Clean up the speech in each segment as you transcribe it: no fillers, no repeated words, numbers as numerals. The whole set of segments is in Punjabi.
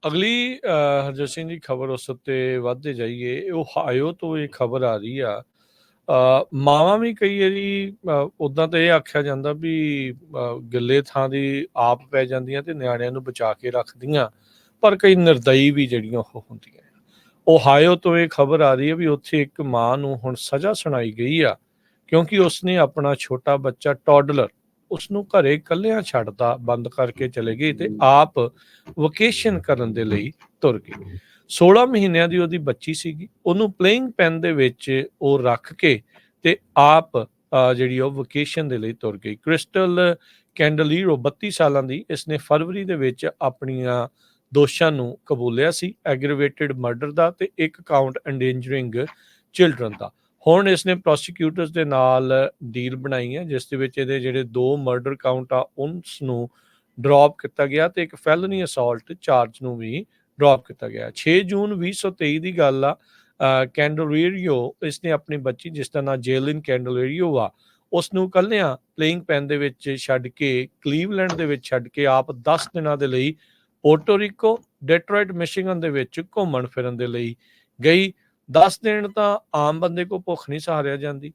ਅਗਲੀ ਹਰਜੋਤ ਸਿੰਘ ਜੀ ਖਬਰ ਉਸ ਉੱਤੇ ਵੱਧਦੇ ਜਾਈਏ। ਓਹਾਇਓ ਤੋਂ ਇਹ ਖਬਰ ਆ ਰਹੀ ਆ। ਮਾਵਾਂ ਵੀ ਕਈ ਵਾਰੀ ਉੱਦਾਂ ਤਾਂ ਇਹ ਆਖਿਆ ਜਾਂਦਾ ਵੀ ਗਿੱਲੇ ਥਾਂ ਦੀ ਆਪ ਪੈ ਜਾਂਦੀਆਂ ਤੇ ਨਿਆਣਿਆਂ ਨੂੰ ਬਚਾ ਕੇ ਰੱਖਦੀਆਂ, ਪਰ ਕਈ ਨਿਰਦਈ ਵੀ ਜਿਹੜੀਆਂ ਉਹ ਹੁੰਦੀਆਂ। ਓਹਾਇਓ ਤੋਂ ਇਹ ਖਬਰ ਆ ਰਹੀ ਹੈ ਵੀ ਉੱਥੇ ਇੱਕ ਮਾਂ ਨੂੰ ਹੁਣ ਸਜ਼ਾ ਸੁਣਾਈ ਗਈ ਆ, ਕਿਉਂਕਿ ਉਸਨੇ ਆਪਣਾ ਛੋਟਾ ਬੱਚਾ ਟੌਡਲਰ ਉਸਨੂੰ ਘਰੇ ਇਕੱਲਿਆਂ ਛੱਡਤਾ, ਬੰਦ ਕਰਕੇ ਚਲੇ ਗਈ ਤੇ ਆਪ ਵਕੇਸ਼ਨ ਕਰਨ ਦੇ ਲਈ ਤੁਰ ਗਈ। 16 ਮਹੀਨਿਆਂ ਦੀ ਉਹਦੀ ਬੱਚੀ ਸੀਗੀ, ਉਹਨੂੰ ਪਲੇਇੰਗ ਪੈਨ ਦੇ ਵਿੱਚ ਉਹ ਰੱਖ ਕੇ ਤੇ ਆਪ ਜਿਹੜੀ ਉਹ ਵਕੇਸ਼ਨ ਦੇ ਲਈ ਤੁਰ ਗਈ। ਕ੍ਰਿਸਟਲ ਕੈਂਡਲੀਰੋ 32 ਸਾਲਾਂ ਦੀ, ਇਸਨੇ ਫਰਵਰੀ ਦੇ ਵਿੱਚ ਆਪਣੀਆਂ ਦੋਸ਼ਾਂ ਨੂੰ ਕਬੂਲਿਆ ਸੀ, ਐਗਰੀਵੇਟਿਡ ਮਰਡਰ ਦਾ ਤੇ ਇੱਕ ਕਾਊਂਟ ਐਂਡੇਂਜਰਿੰਗ ਚਿਲਡਰਨ ਦਾ। ਹੁਣ ਇਸਨੇ ਪ੍ਰੋਸੀਕਿਊਟਰਸ ਦੇ ਨਾਲ ਡੀਲ ਬਣਾਈ ਹੈ, ਜਿਸ ਦੇ ਵਿੱਚ ਇਹਦੇ ਜਿਹੜੇ 2 ਮਰਡਰ ਕਾਊਂਟ ਆ ਉਸ ਨੂੰ ਡ੍ਰੌਪ ਕੀਤਾ ਗਿਆ ਤੇ ਇੱਕ ਫੈਲਨੀ ਅਸੌਲਟ ਚਾਰਜ ਨੂੰ ਵੀ ਡ੍ਰੌਪ ਕੀਤਾ ਗਿਆ। 6 ਜੂਨ 2023 ਦੀ ਗੱਲ ਆ। ਕੈਂਡਲੇਰੀਓ ਇਸਨੇ ਆਪਣੀ ਬੱਚੀ, ਜਿਸ ਦਾ ਨਾਂ ਜੇਲਿਨ ਕੈਂਡਲੇਰੀਓ ਆ, ਉਸ ਨੂੰ ਇਕੱਲਿਆਂ ਪਲੇਇੰਗ ਪੈਨ ਦੇ ਵਿੱਚ ਛੱਡ ਕੇ, ਕਲੀਵਲੈਂਡ ਦੇ ਵਿੱਚ ਛੱਡ ਕੇ ਆਪ 10 ਦਿਨਾਂ ਦੇ ਲਈ ਪੋਰਟੋਰੀਕੋ, ਡੈਟਰੋਇਟ, ਮਿਸ਼ੀਗਨ ਦੇ ਵਿੱਚ ਘੁੰਮਣ ਫਿਰਨ ਦੇ ਲਈ ਗਈ। 10 ਦਿਨ ਤਾਂ ਆਮ ਬੰਦੇ ਕੋਲ ਭੁੱਖ ਨਹੀਂ ਸਹਾਰਿਆ ਜਾਂਦੀ।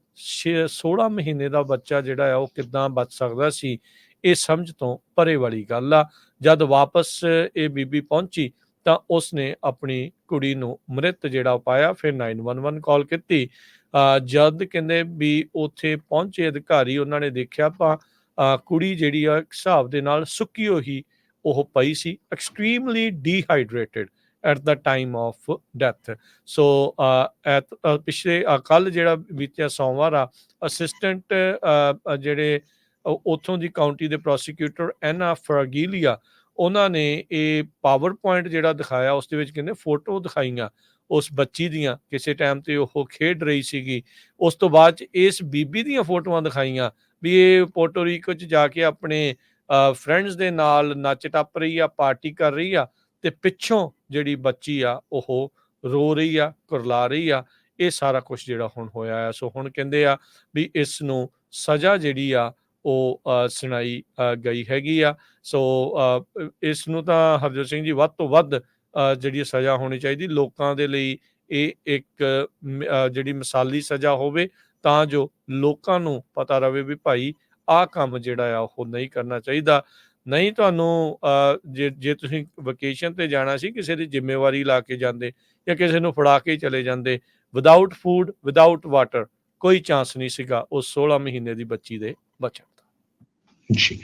16 ਮਹੀਨੇ ਦਾ ਬੱਚਾ ਜਿਹੜਾ ਆ ਉਹ ਕਿੱਦਾਂ ਬਚ ਸਕਦਾ ਸੀ, ਇਹ ਸਮਝ ਤੋਂ ਪਰੇ ਵਾਲੀ ਗੱਲ ਆ। ਜਦ ਵਾਪਸ ਇਹ ਬੀਬੀ ਪਹੁੰਚੀ ਤਾਂ ਉਸਨੇ ਆਪਣੀ ਕੁੜੀ ਨੂੰ ਮ੍ਰਿਤ ਜਿਹੜਾ ਪਾਇਆ। ਫਿਰ 911 ਕਾਲ ਕੀਤੀ। ਜਦ ਕਹਿੰਦੇ ਵੀ ਉੱਥੇ ਪਹੁੰਚੇ ਅਧਿਕਾਰੀ, ਉਹਨਾਂ ਨੇ ਦੇਖਿਆ ਕੁੜੀ ਜਿਹੜੀ ਆ ਇੱਕ ਹਿਸਾਬ ਦੇ ਨਾਲ ਸੁੱਕੀ ਹੋਈ ਉਹ ਪਈ ਸੀ, extremely dehydrated at the time of death. So ਪਿਛਲੇ ਕੱਲ ਜਿਹੜਾ ਬੀਤਿਆ ਸੋਮਵਾਰ ਆ, ਅਸਿਸਟੈਂਟ ਜਿਹੜੇ ਉੱਥੋਂ ਦੀ ਕਾਊਂਟੀ ਦੇ ਪ੍ਰੋਸੀਕਿਊਟਰ ਐਨਾ ਫਰਾਗੀਲੀਆ, ਉਹਨਾਂ ਨੇ ਇਹ ਪਾਵਰ ਪੁਆਇੰਟ ਜਿਹੜਾ ਦਿਖਾਇਆ, ਉਸ ਦੇ ਵਿੱਚ ਕਹਿੰਦੇ ਫੋਟੋ ਦਿਖਾਈਆਂ ਉਸ ਬੱਚੀ ਦੀਆਂ, ਕਿਸੇ ਟਾਈਮ ਤੇ ਉਹ ਖੇਡ ਰਹੀ ਸੀਗੀ। ਉਸ ਤੋਂ ਬਾਅਦ 'ਚ ਇਸ ਬੀਬੀ ਦੀਆਂ ਫੋਟੋਆਂ ਦਿਖਾਈਆਂ ਵੀ ਇਹ ਪੋਰਟੋਰੀਕੋ 'ਚ ਜਾ ਕੇ ਆਪਣੇ ਫਰੈਂਡਸ ਦੇ ਨਾਲ ਨੱਚ ਟੱਪ ਰਹੀ ਆ, ਪਾਰਟੀ ਕਰ ਰਹੀ ਆ, ਤੇ ਪਿੱਛੋਂ ਜਿਹੜੀ ਬੱਚੀ ਆ ਉਹ ਰੋ ਰਹੀ ਆ, ਕੁਰਲਾ ਰਹੀ ਆ। ਇਹ ਸਾਰਾ ਕੁਛ ਜਿਹੜਾ ਹੁਣ ਹੋਇਆ ਆ। ਸੋ ਹੁਣ ਕਹਿੰਦੇ ਆ ਵੀ ਇਸ ਨੂੰ ਸਜ਼ਾ ਜਿਹੜੀ ਆ ਉਹ ਸੁਣਾਈ ਗਈ ਹੈਗੀ ਆ। ਸੋ ਇਸ ਨੂੰ ਤਾਂ ਹਰਜੋਤ ਸਿੰਘ ਜੀ ਵੱਧ ਤੋਂ ਵੱਧ ਜਿਹੜੀ ਸਜ਼ਾ ਹੋਣੀ ਚਾਹੀਦੀ ਲੋਕਾਂ ਦੇ ਲਈ। ਇਹ ਇੱਕ ਜਿਹੜੀ ਮਿਸਾਲੀ ਸਜ਼ਾ ਹੋਵੇ, ਤਾਂ ਜੋ ਲੋਕਾਂ ਨੂੰ ਪਤਾ ਰਵੇ ਵੀ ਭਾਈ ਆਹ ਕੰਮ ਜਿਹੜਾ ਆ ਉਹ ਨਹੀਂ ਕਰਨਾ ਚਾਹੀਦਾ। ਨਹੀਂ ਤੁਹਾਨੂੰ ਜੇ ਤੁਸੀਂ ਵਕੇਸ਼ਨ ਤੇ ਜਾਣਾ ਸੀ, ਕਿਸੇ ਦੀ ਜ਼ਿੰਮੇਵਾਰੀ ਲਾ ਕੇ ਜਾਂਦੇ ਜਾਂ ਕਿਸੇ ਨੂੰ ਫੜਾ ਕੇ ਚਲੇ ਜਾਂਦੇ, ਵਿਦਾਊਟ ਫੂਡ, ਵਿਦਾਊਟ ਵਾਟਰ, ਕੋਈ ਚਾਂਸ ਨਹੀਂ ਸੀਗਾ ਉਸ 16 ਮਹੀਨੇ ਦੀ ਬੱਚੀ ਦੇ ਬਚਣ ਦਾ। ਜੀ।